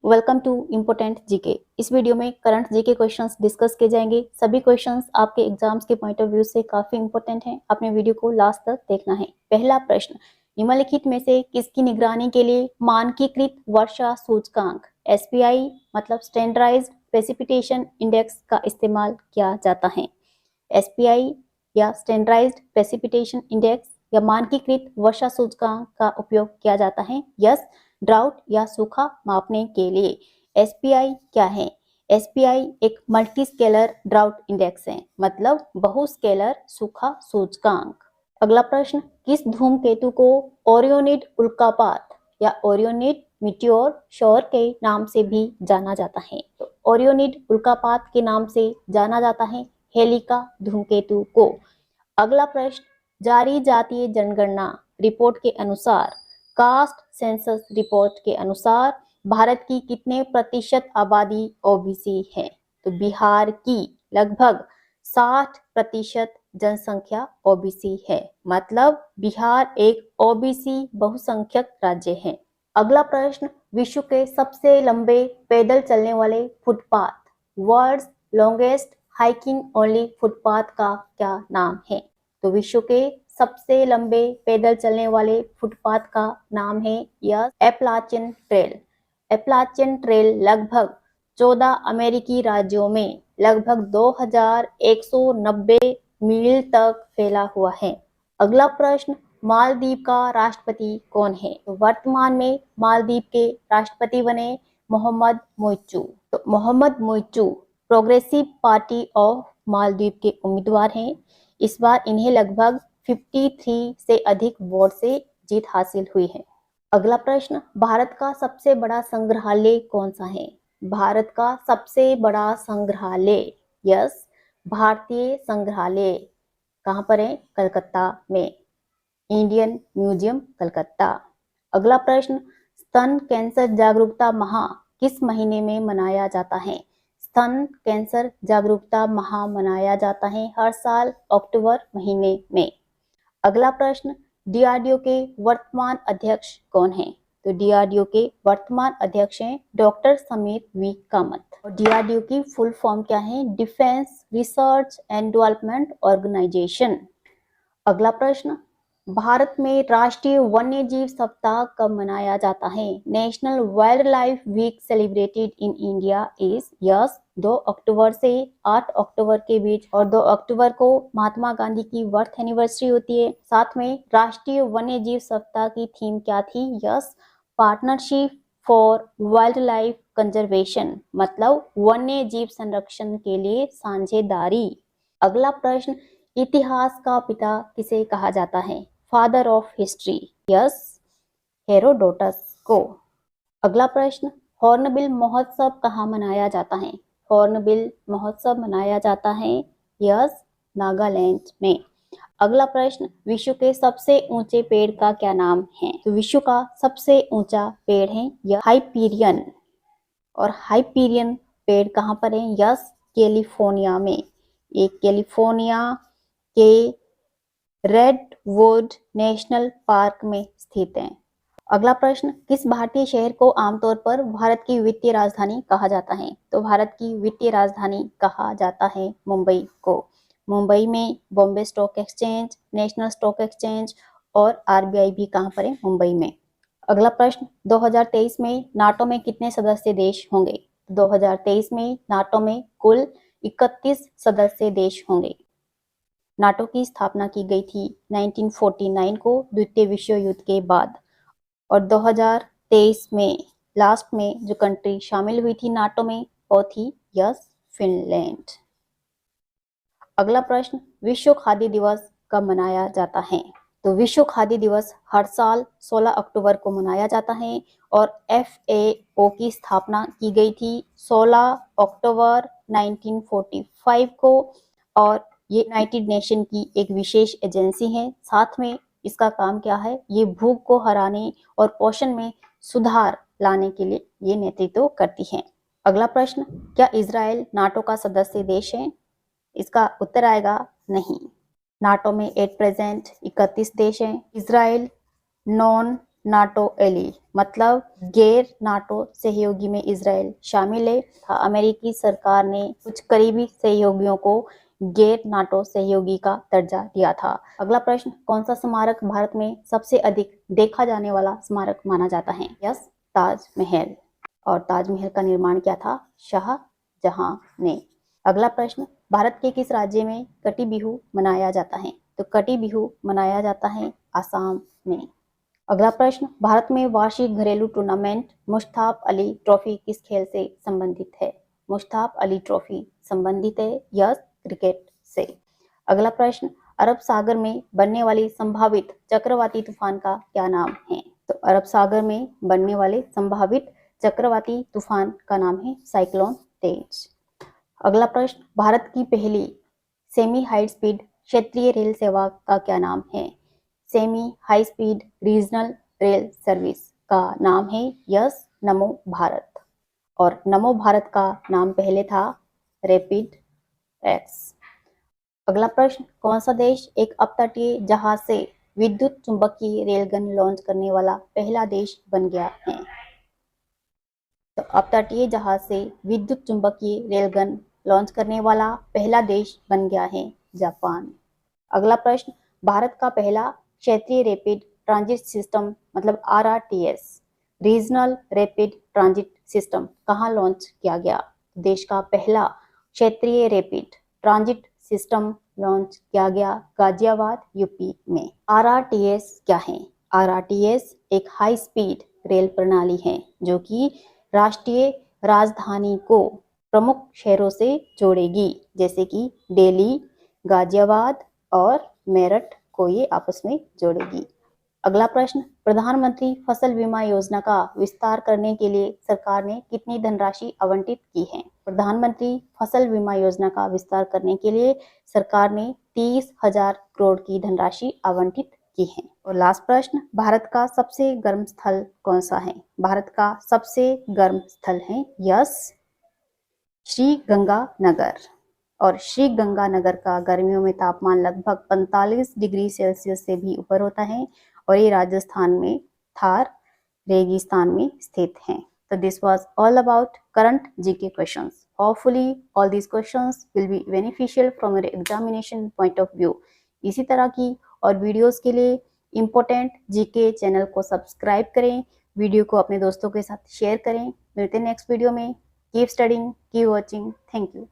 Welcome to important GK. इस video में current GK questions discuss किए जाएंगे। सभी क्वेश्चंस आपके एग्जाम्स के पॉइंट ऑफ व्यू से काफी इंपॉर्टेंट हैं। आपने वीडियो को लास्ट तक देखना है। पहला प्रश्न, निम्नलिखित में से किसकी निगरानी के लिए मानकीकृत वर्षा सूचकांक SPI मतलब स्टैंडर्डाइज्ड प्रेसिपिटेशन इंडेक्स का इस्तेमाल किया जाता है? SPI या स्टैंडर्डाइज्ड प्रेसिपिटेशन इंडेक्स या मानकीकृत वर्षा सूचकांक का उपयोग किया जाता है? यस, ड्राउट या सूखा मापने के लिए। SPI क्या है? SPI एक मल्टी स्केलर ड्राउट इंडेक्स है, मतलब बहुस्केलर सूखा सूचकांक। अगला प्रश्न, किस धूमकेतु को ओरियोनिड उल्कापात या ओरियोनिड मीटियोर शोर के नाम से भी जाना जाता है? तो ओरियोनिड उल्कापात के नाम से जाना जाता है हेलिका धूमकेतु को। अगला प्रश्न, जारी जातीय जनगणना रिपोर्ट के अनुसार, कास्ट सेंसस रिपोर्ट के अनुसार भारत की कितने प्रतिशत आबादी OBC है? तो बिहार की लगभग 60% जनसंख्या OBC है, मतलब बिहार एक OBC बहुसंख्यक राज्य है। अगला प्रश्न, विश्व के सबसे लंबे पैदल चलने वाले footpath, world's longest hiking only footpath का क्या नाम है? तो विश्व के सबसे लंबे पैदल चलने वाले फुटपाथ का नाम है यह एपलाचियन ट्रेल। एपलाचियन ट्रेल लगभग 14 अमेरिकी राज्यों में लगभग 2190 मील तक फैला हुआ है। अगला प्रश्न, मालदीव का राष्ट्रपति कौन है? तो वर्तमान में मालदीव के राष्ट्रपति बने मोहम्मद मोइचू। तो Mohamed Muizzu progressive party of Maldives के उम्मीदवार हैं। इस बार इन्हें लगभग 53 से अधिक वोट से जीत हासिल हुई है। अगला प्रश्न, भारत का सबसे बड़ा संग्रहालय कौन सा है? भारत का सबसे बड़ा संग्रहालय, यस, भारतीय संग्रहालय कहाँ पर है? कलकत्ता में, इंडियन म्यूजियम कलकत्ता। अगला प्रश्न, स्तन कैंसर जागरूकता माह किस महीने में मनाया जाता है? स्तन कैंसर जागरूकता माह मनाया जाता है हर साल अक्टूबर महीने में। अगला प्रश्न, DRDO के वर्तमान अध्यक्ष कौन हैं? तो DRDO के वर्तमान अध्यक्ष हैं डॉक्टर समीर V कामत। और DRDO की फुल फॉर्म क्या है? Defence Research and Development Organisation. अगला प्रश्न, भारत में राष्ट्रीय वन्य जीव सप्ताह कब मनाया जाता है? National Wildlife Week celebrated in India is, yes, 2 अक्टूबर से 8 अक्टूबर के बीच। और 2 अक्टूबर को महात्मा गांधी की बर्थ एनिवर्सरी होती है। साथ में राष्ट्रीय वन्य जीव सप्ताह की थीम क्या थी? Yes, partnership for wild life conservation, मतलब वन्य जीव संरक्षण के लिए साझेदारी। अगला प्रश्न, इतिहास का पिता किसे कहा जाता है? Father of history, yes, Herodotus को। अगला प्रश्न, हॉर्नबिल महोत्सव कहाँ मनाया जाता है? हॉर्नबिल महोत्सव मनाया जाता है यस, नागालैंड में। अगला प्रश्न, विश्व के सबसे ऊंचे पेड़ का क्या नाम है? तो विश्व का सबसे ऊंचा पेड़ है यह हाइपीरियन। और हाइपीरियन पेड़ कहाँ पर है? यस, कैलिफोर्निया में। एक कैलिफोर्निया के रेडवुड नेशनल पार्क में स्थित है। अगला प्रश्न, किस भारतीय शहर को आमतौर पर भारत की वित्तीय राजधानी कहा जाता है? तो भारत की वित्तीय राजधानी कहा जाता है मुंबई को। मुंबई में Bombay stock exchange, national stock exchange और RBI भी कहाँ पर है? मुंबई में। अगला प्रश्न, 2023 में नाटो में कितने सदस्य देश होंगे? 2023 में नाटो में कुल 31 सदस्य देश होंगे। नाटो की स्थापना की गई थी 1949 को, द्वितीय विश्व युद्ध के बाद। और 2023 में लास्ट में जो कंट्री शामिल हुई थी नाटो में वो थी यस, फिनलैंड। अगला प्रश्न, विश्व खाद्य दिवस कब मनाया जाता है? तो विश्व खाद्य दिवस हर साल 16 अक्टूबर को मनाया जाता है। और FAO की स्थापना की गई थी 16 अक्टूबर 1945 को। और ये यूनाइटेड नेशन की एक विशेष एजेंसी है। साथ में इसका काम क्या है? ये भूख को हराने और पोषण में सुधार लाने के लिए ये नेतृत्व करती है। अगला प्रश्न, क्या इजराइल नाटो का सदस्य देश है? इसका उत्तर आएगा नहीं। नाटो में एट प्रेजेंट 31 देश हैं। इजराइल नॉन नाटो एली मतलब गैर नाटो सहयोगी में इजराइल शामिल है। अमेरिकी सरकार ने कुछ करीबी सहयोगियों को गैर नाटो सहयोगी का दर्जा दिया था। अगला प्रश्न, कौन सा स्मारक भारत में सबसे अधिक देखा जाने वाला स्मारक माना जाता है? यस, ताजमहल। और ताजमहल का निर्माण किया था शाहजहां ने। अगला प्रश्न, भारत के किस राज्य में कटी बिहू मनाया जाता है? तो कटी बिहू मनाया जाता है आसाम में। अगला प्रश्न, भारत में वार्षिक घरेलू टूर्नामेंट मुश्ताक अली ट्रॉफी किस खेल से संबंधित है? मुश्ताक अली ट्रॉफी संबंधित है यस क्रिकेट से। अगला प्रश्न, अरब सागर में बनने वाली संभावित चक्रवाती तूफान का क्या नाम है? तो अरब सागर में बनने वाले संभावित चक्रवाती तूफान का नाम है साइक्लोन तेज। अगला प्रश्न, भारत की पहली सेमी हाई स्पीड क्षेत्रीय रेल सेवा का क्या नाम है? Semi high speed regional rail service का नाम है यस नमो भारत। और नमो भारत का नाम पहले था रैपिड एक्स। अगला प्रश्न, कौन सा देश एक अपतटीय जहाज से विद्युत चुंबकीय रेलगन लॉन्च करने वाला पहला देश बन गया है? तो अपतटीय जहाज से विद्युत चुंबकीय रेलगन लॉन्च करने वाला पहला देश बन गया है जापान। अगला प्रश्न, भारत का पहला क्षेत्रीय रैपिड ट्रांजिट सिस्टम मतलब RRTS regional rapid transit system कहाँ लॉन्च किया गया? देश का पहला क्षेत्रीय रैपिड ट्रांजिट सिस्टम लॉन्च किया गया गाजियाबाद यूपी में। RRTS क्या है? RRTS एक हाई स्पीड रेल प्रणाली है जो कि राष्ट्रीय राजधानी को प्रमुख शहरों से जोड़ेगी, जैसे कि दिल्ली, गाजियाबाद और मेरठ को ये आपस में जोड़ेगी। अगला प्रश्न, प्रधानमंत्री फसल बीमा योजना का विस्तार करने के लिए सरकार ने कितनी धनराशि आवंटित की है? प्रधानमंत्री फसल बीमा योजना का विस्तार करने के लिए सरकार ने 30,000 करोड़ की धनराशि आवंटित की है। और लास्ट प्रश्न, भारत का सबसे गर्म स्थल कौन सा है? भारत का सबसे गर्म स्थल है यस श्री गंगानगर। और श्री गंगानगर का गर्मियों में तापमान लगभग 45 डिग्री सेल्सियस से भी ऊपर होता है और ये राजस्थान में थार रेगिस्तान में स्थित है। तो this was all about current GK questions. Hopefully all these questions will be beneficial from your examination point of view. इसी तरह की और वीडियोस के लिए इम्पोर्टेंट जीके चैनल को सब्सक्राइब करें, वीडियो को अपने दोस्तों के साथ शेयर करें। मिलते हैं नेक्स्ट वीडियो में। Keep studying, keep watching. Thank you.